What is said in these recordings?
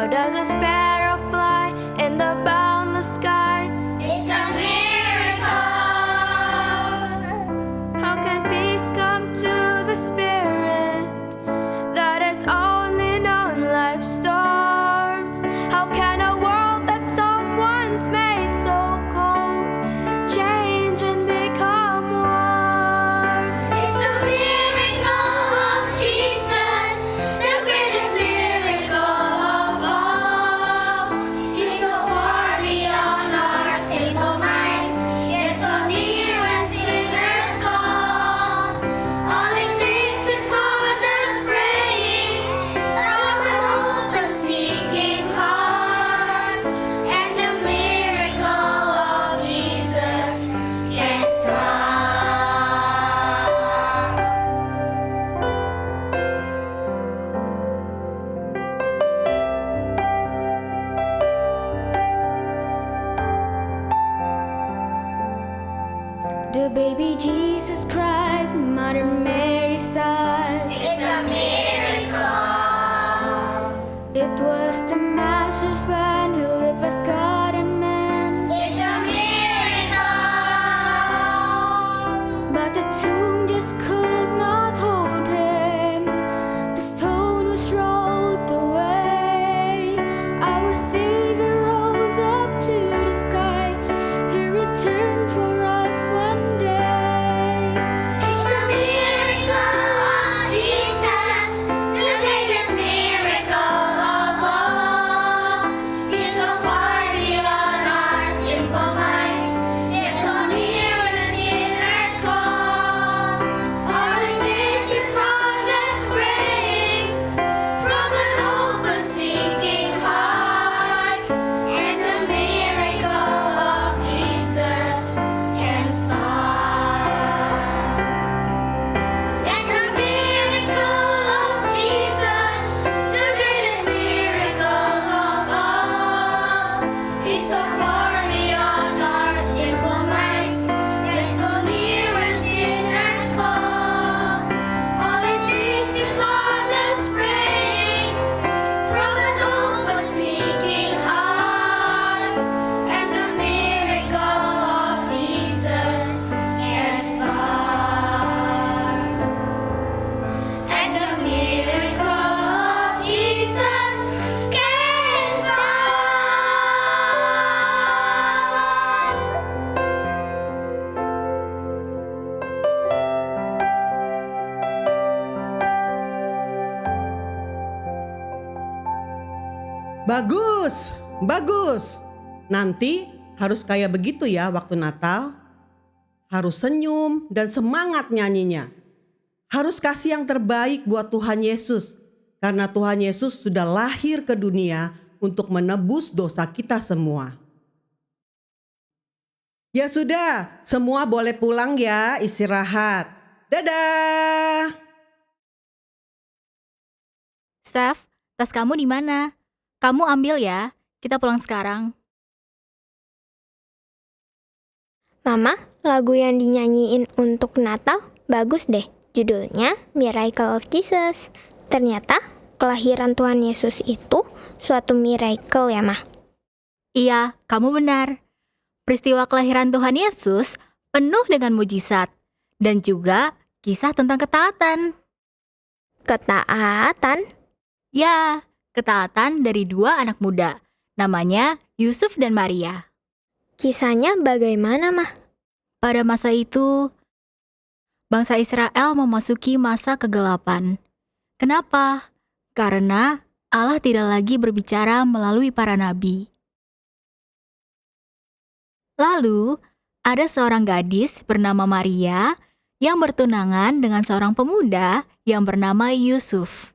How does a sparrow fly in the boundless sky? It's a miracle. How can peace come to the spirit that has only known life's storms? How can a world that someone's made so cold change and become warm? It's a miracle of Jesus, the greatest miracle of all. He's so far beyond our simple minds, yet so near when sinners call. All it takes is honest praying from an open seeking heart, and the miracle of Jesus can start. The baby Jesus cried, Mother Mary sighed. It's a miracle. It was the Master's plan who lived as God and man. It's a miracle. But the tomb just could not hold him. The stone was rolled away. Our Savior rose up to the sky. He returned for us one day. It's the miracle of Jesus, the greatest miracle of all. He's so far beyond our simple minds, yet so near when sinners call. All it takes is honest praying from an open seeking heart, and the miracle of Jesus can start. It's a miracle of Jesus, the greatest miracle of all. He's so far beyond our simple minds, yet so near when sinners call. All it takes is honest praying from an open seeking heart, and the miracle of Jesus can start. And the miracle of Jesus can start. Bagus, bagus. Nanti harus kayak begitu ya waktu Natal. Harus senyum dan semangat nyanyinya. Harus kasih yang terbaik buat Tuhan Yesus. Karena Tuhan Yesus sudah lahir ke dunia untuk menebus dosa kita semua. Ya sudah, semua boleh pulang ya, istirahat. Dadah! Steph, tas kamu di mana? Kamu ambil ya, kita pulang sekarang. Mama, lagu yang dinyanyiin untuk Natal bagus deh. Judulnya Miracle of Jesus. Ternyata kelahiran Tuhan Yesus itu suatu miracle ya, Mah. Iya, kamu benar. Peristiwa kelahiran Tuhan Yesus penuh dengan mujizat dan juga kisah tentang ketaatan. Ketaatan? Ya, ketaatan dari dua anak muda, namanya Yusuf dan Maria. Kisahnya bagaimana, Mah? Pada masa itu, bangsa Israel memasuki masa kegelapan. Kenapa? Karena Allah tidak lagi berbicara melalui para nabi. Lalu, ada seorang gadis bernama Maria yang bertunangan dengan seorang pemuda yang bernama Yusuf.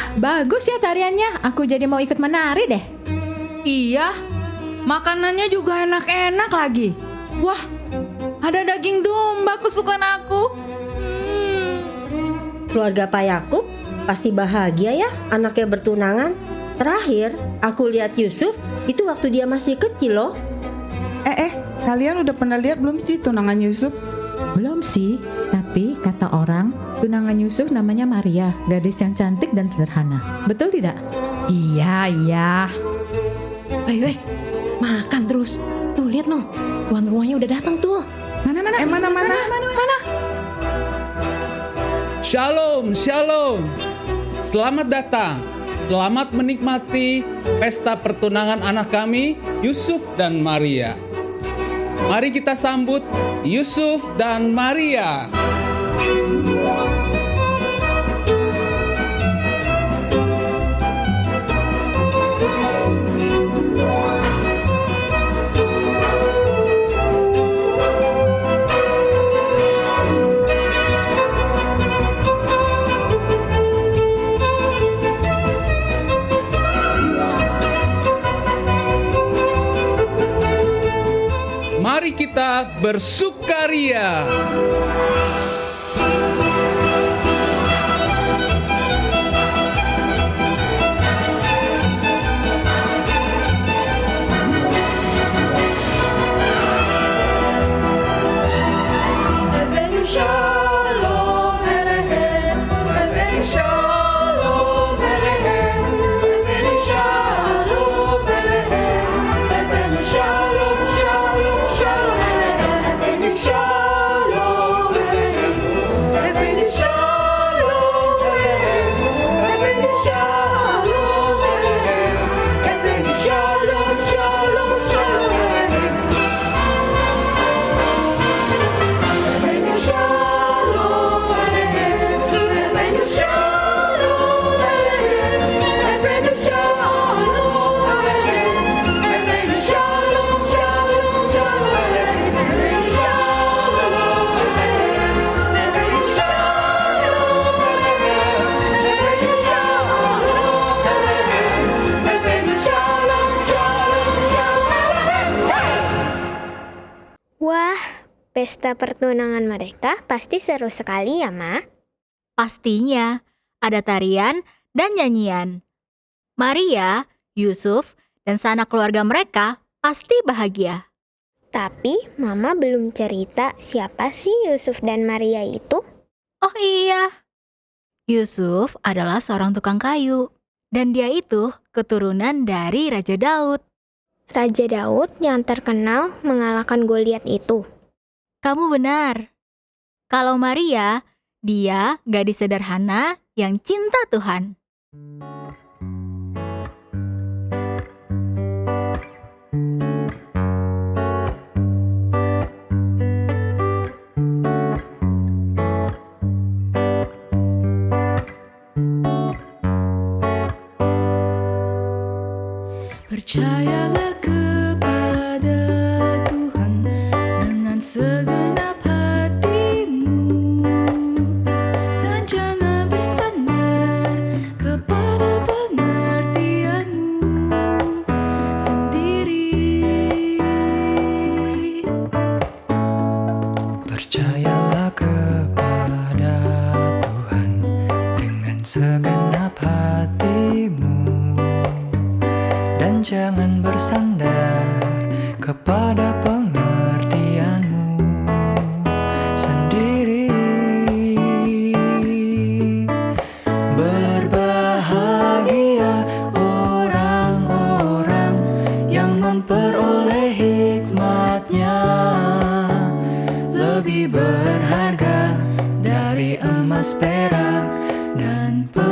Wah, bagus ya tariannya. Aku jadi mau ikut menari deh. Iya, makanannya juga enak-enak lagi. Wah, ada daging domba kesukaan aku. Keluarga Pak Yakub pasti bahagia ya anaknya bertunangan. Terakhir aku lihat Yusuf itu waktu dia masih kecil loh. Kalian udah pernah lihat belum sih tunangan Yusuf? Belum sih, tapi kata orang, tunangan Yusuf namanya Maria, gadis yang cantik dan sederhana. Betul tidak? Iya. Weh, makan terus. Tuh lihat noh, tuan rumahnya udah datang tuh. Mana? Shalom. Selamat datang. Selamat menikmati pesta pertunangan anak kami, Yusuf dan Maria. Mari kita sambut Yusuf dan Maria. Mari kita bersukaria. Wah, pesta pertunangan mereka pasti seru sekali ya, Ma? Pastinya, ada tarian dan nyanyian. Maria, Yusuf, dan sanak keluarga mereka pasti bahagia. Tapi Mama belum cerita siapa sih Yusuf dan Maria itu? Oh iya, Yusuf adalah seorang tukang kayu. Dan dia itu keturunan dari Raja Daud. Raja Daud yang terkenal mengalahkan Goliat itu. Kamu benar. Kalau Maria, dia gadis sederhana yang cinta Tuhan. Percayalah kepada Tuhan dengan segenap hatimu, dan jangan bersandar kepada pengertianmu sendiri. Percayalah kepada Tuhan dengan segenap hatimu, dan jangan bersandar kepada pengertianmu sendiri. Berbahagia orang-orang yang memperoleh hikmat-Nya, lebih berharga dari emas, perak, dan permata.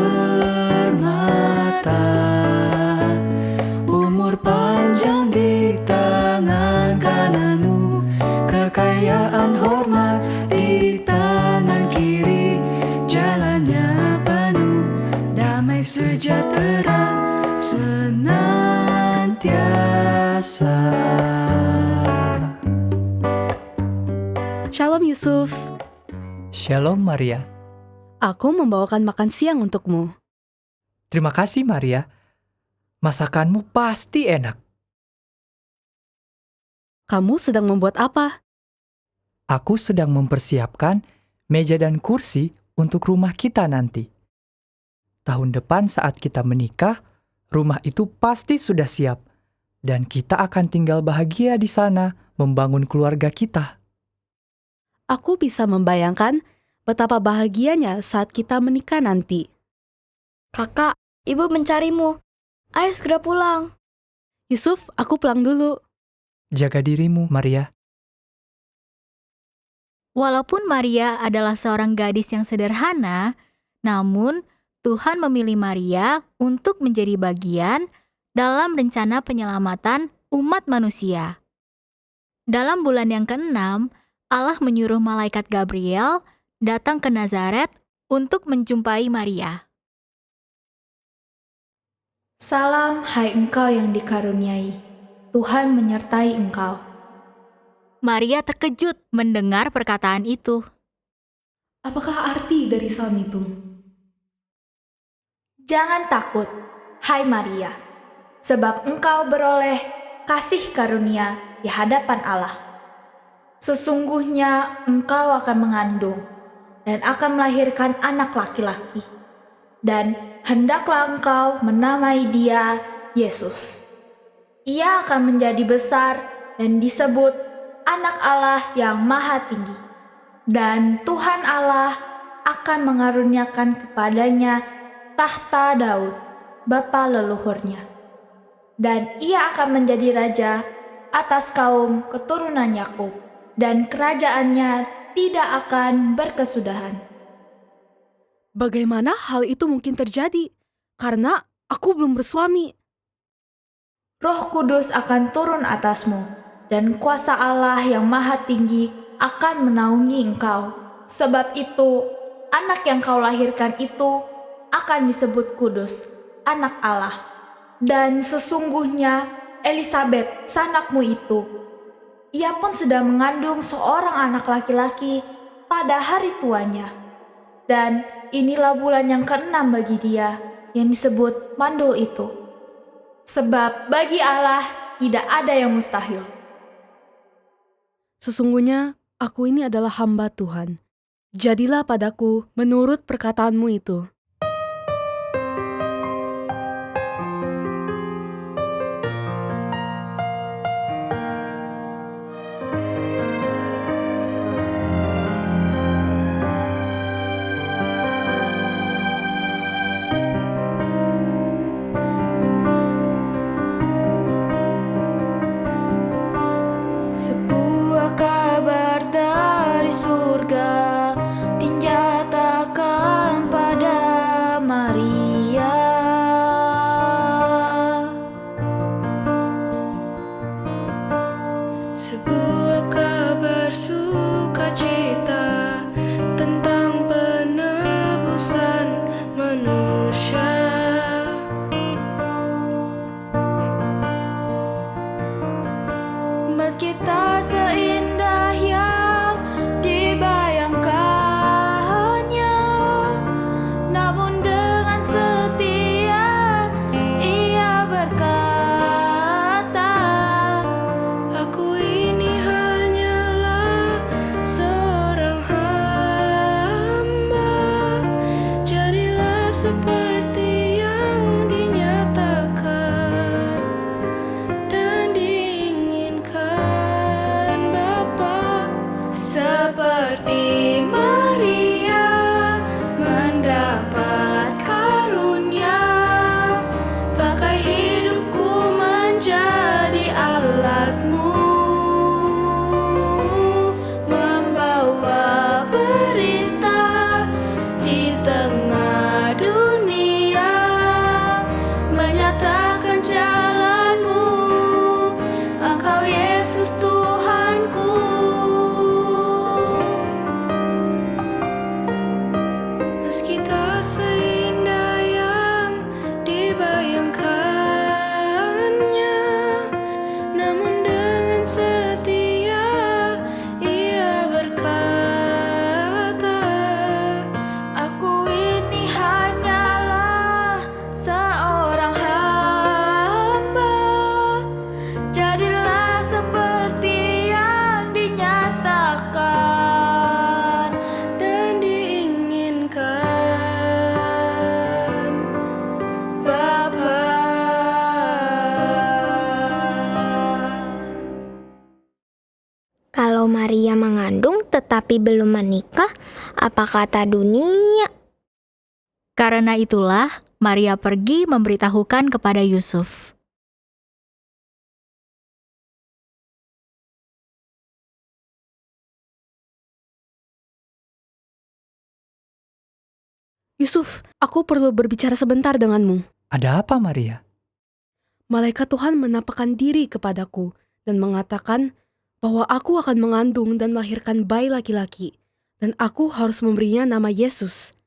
Umur panjang di tangan kananmu, kekayaan hormat di tangan kiri. Jalannya penuh damai sejahtera senantiasa. Shalom Yusuf, Shalom Maria. aku membawakan makan siang untukmu. Terima kasih, Maria. Masakanmu pasti enak. Kamu sedang membuat apa? Aku sedang mempersiapkan meja dan kursi untuk rumah kita nanti. Tahun depan saat kita menikah, rumah itu pasti sudah siap. Dan kita akan tinggal bahagia di sana membangun keluarga kita. Aku bisa membayangkan betapa bahagianya saat kita menikah nanti. Kakak, ibu mencarimu. Ayo segera pulang. Yusuf, aku pulang dulu. Jaga dirimu, Maria. Walaupun Maria adalah seorang gadis yang sederhana, namun Tuhan memilih Maria untuk menjadi bagian dalam rencana penyelamatan umat manusia. Dalam bulan yang ke-6, Allah menyuruh malaikat Gabriel datang ke Nazaret untuk menjumpai Maria. Salam, hai engkau yang dikaruniai. Tuhan menyertai engkau. Maria terkejut mendengar perkataan itu. Apakah arti dari salam itu? Jangan takut, hai Maria, sebab engkau beroleh kasih karunia di hadapan Allah. Sesungguhnya engkau akan mengandung dan akan melahirkan anak laki-laki, dan hendaklah engkau menamai dia Yesus. Ia akan menjadi besar dan disebut Anak Allah yang Maha Tinggi, dan Tuhan Allah akan mengaruniakan kepadanya tahta Daud, bapa leluhurnya. Dan ia akan menjadi raja atas kaum keturunan Yakub, dan kerajaannya tidak akan berkesudahan. Bagaimana hal itu mungkin terjadi? Karena aku belum bersuami. Roh Kudus akan turun atasmu, dan kuasa Allah yang Maha Tinggi akan menaungi engkau. Sebab itu, anak yang kau lahirkan itu akan disebut kudus, anak Allah. Dan sesungguhnya Elisabet, sanakmu itu, ia pun sedang mengandung seorang anak laki-laki pada hari tuanya. Dan inilah bulan yang ke-6 bagi dia, yang disebut mandul itu. Sebab bagi Allah tidak ada yang mustahil. Sesungguhnya aku ini adalah hamba Tuhan. Jadilah padaku menurut perkataanmu itu. Sebuah kabar dari surga dinyatakan pada Maria. Sebuah kabar sukacita tentang penebusan manusia. Meski tak seindah yang dibayangkannya, namun dengan setia ia berkata, aku ini hanyalah seorang hamba, jadilah seperti yang dinyatakan dan diinginkan Bapa. Seperti Maria mendapat karunia, pakai hidupku menjadi alatmu, membawa berita di tengah dunia, menyatakan jalanmu, Engkau Yesus Tuhanku. Meski tak seindah yang dibayangkannya, namun dengan setia ia berkata, aku ini hanyalah Maria mengandung tetapi belum menikah? Apa kata dunia? Karena itulah Maria pergi memberitahukan kepada Yusuf. Yusuf, aku perlu berbicara sebentar denganmu. Ada apa, Maria? Malaikat Tuhan menampakkan diri kepadaku dan mengatakan bahwa aku akan mengandung dan melahirkan bayi laki-laki, dan aku harus memberinya nama Yesus.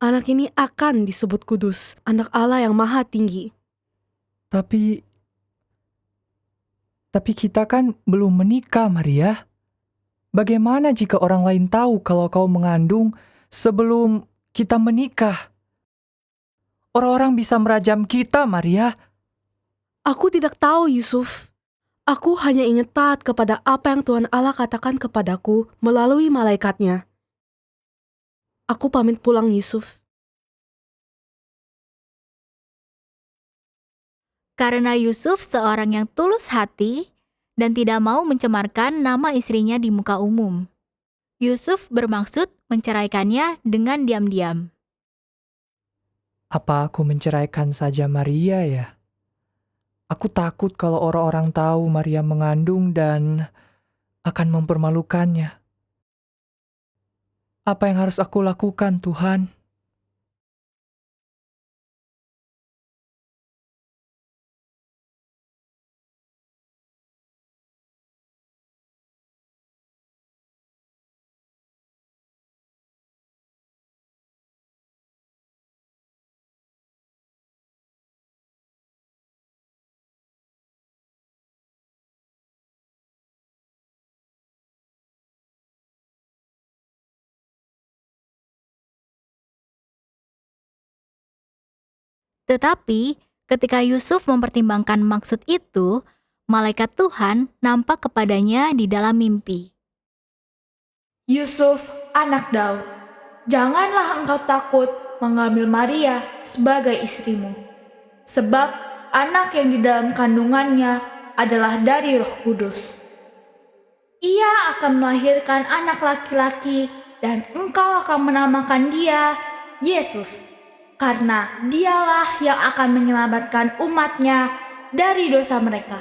Anak ini akan disebut kudus, anak Allah yang maha tinggi. Tapi kita kan belum menikah, Maria. Bagaimana jika orang lain tahu kalau kau mengandung sebelum kita menikah? Orang-orang bisa merajam kita, Maria. Aku tidak tahu, Yusuf. Aku hanya ingin taat kepada apa yang Tuhan Allah katakan kepadaku melalui malaikatnya. Aku pamit pulang, Yusuf. Karena Yusuf seorang yang tulus hati dan tidak mau mencemarkan nama istrinya di muka umum, Yusuf bermaksud menceraikannya dengan diam-diam. Apa aku menceraikan saja Maria ya? Aku takut kalau orang-orang tahu Maria mengandung dan akan mempermalukannya. Apa yang harus aku lakukan, Tuhan? Tetapi ketika Yusuf mempertimbangkan maksud itu, malaikat Tuhan nampak kepadanya di dalam mimpi. Yusuf, anak Daud, janganlah engkau takut mengambil Maria sebagai istrimu, sebab anak yang di dalam kandungannya adalah dari Roh Kudus. Ia akan melahirkan anak laki-laki dan engkau akan menamakan dia Yesus, karena dialah yang akan menyelamatkan umatnya dari dosa mereka.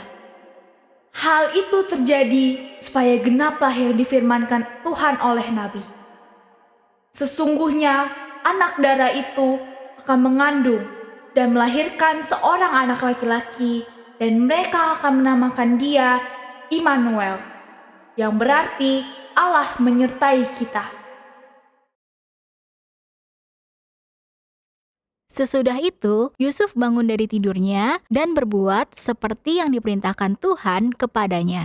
Hal itu terjadi supaya genaplah yang difirmankan Tuhan oleh Nabi. Sesungguhnya anak darah itu akan mengandung dan melahirkan seorang anak laki-laki, dan mereka akan menamakan dia Immanuel, yang berarti Allah menyertai kita. Sesudah itu, Yusuf bangun dari tidurnya dan berbuat seperti yang diperintahkan Tuhan kepadanya.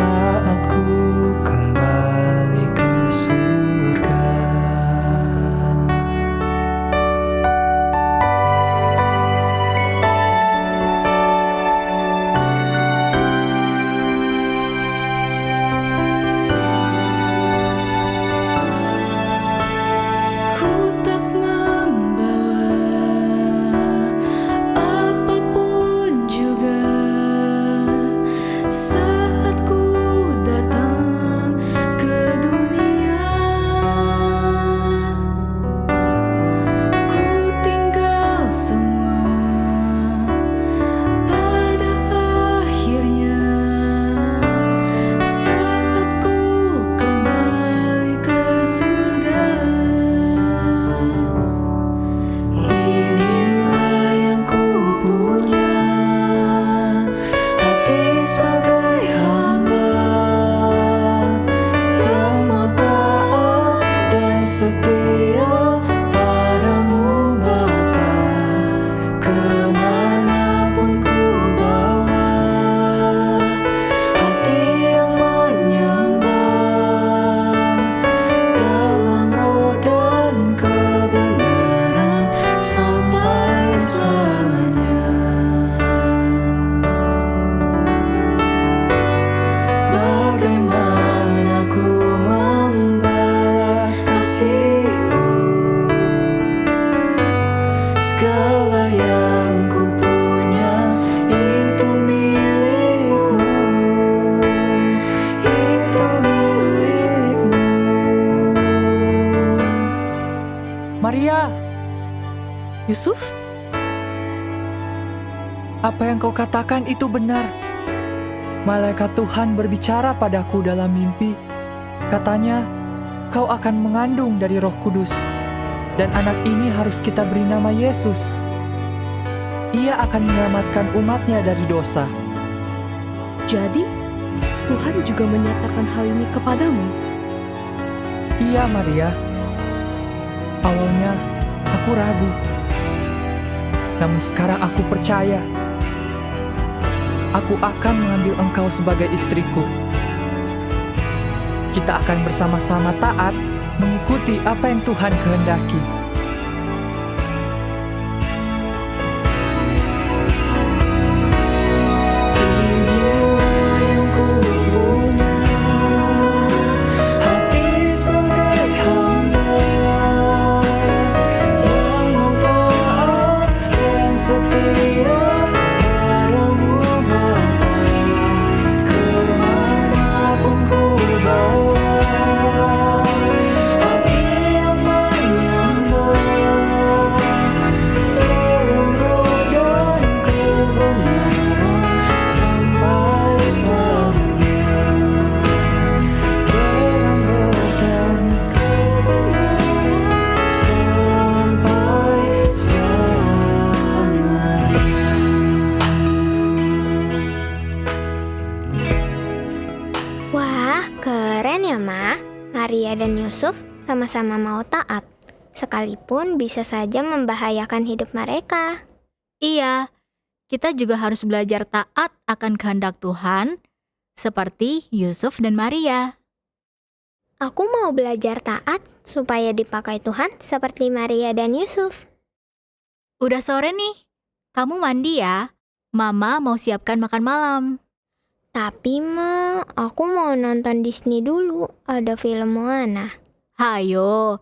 Saat ku kembali ke surga. Yusuf? Apa yang kau katakan itu benar. Malaikat Tuhan berbicara padaku dalam mimpi. Katanya, kau akan mengandung dari Roh Kudus. Dan anak ini harus kita beri nama Yesus. Ia akan menyelamatkan umatnya dari dosa. Jadi, Tuhan juga menyatakan hal ini kepadamu. Iya, Maria. Awalnya, aku ragu. Namun sekarang aku percaya. Aku akan mengambil engkau sebagai istriku. Kita akan bersama-sama taat mengikuti apa yang Tuhan kehendaki. Inilah yang ku punya, hati sebagai hamba yang mau taat dan setia padamu Bapa. Kemanapun ku bawa, hati yang menyembah dalam roh dan kebenaran sampai selamanya. Dalam roh dan kebenaran sampai selamanya. Wah, keren ya, Ma. Maria dan Yusuf sama-sama mau taat, sekalipun bisa saja membahayakan hidup mereka. Iya, kita juga harus belajar taat akan kehendak Tuhan, seperti Yusuf dan Maria. Aku mau belajar taat supaya dipakai Tuhan seperti Maria dan Yusuf. Udah sore nih, kamu mandi ya. Mama mau siapkan makan malam. Tapi, Ma, aku mau nonton Disney dulu. Ada film Moana. Hayo,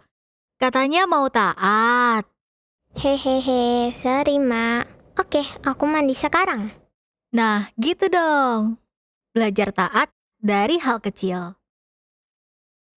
katanya mau taat. Hehehe, sorry, Ma. Oke, aku mandi sekarang. Nah, gitu dong. Belajar taat dari hal kecil.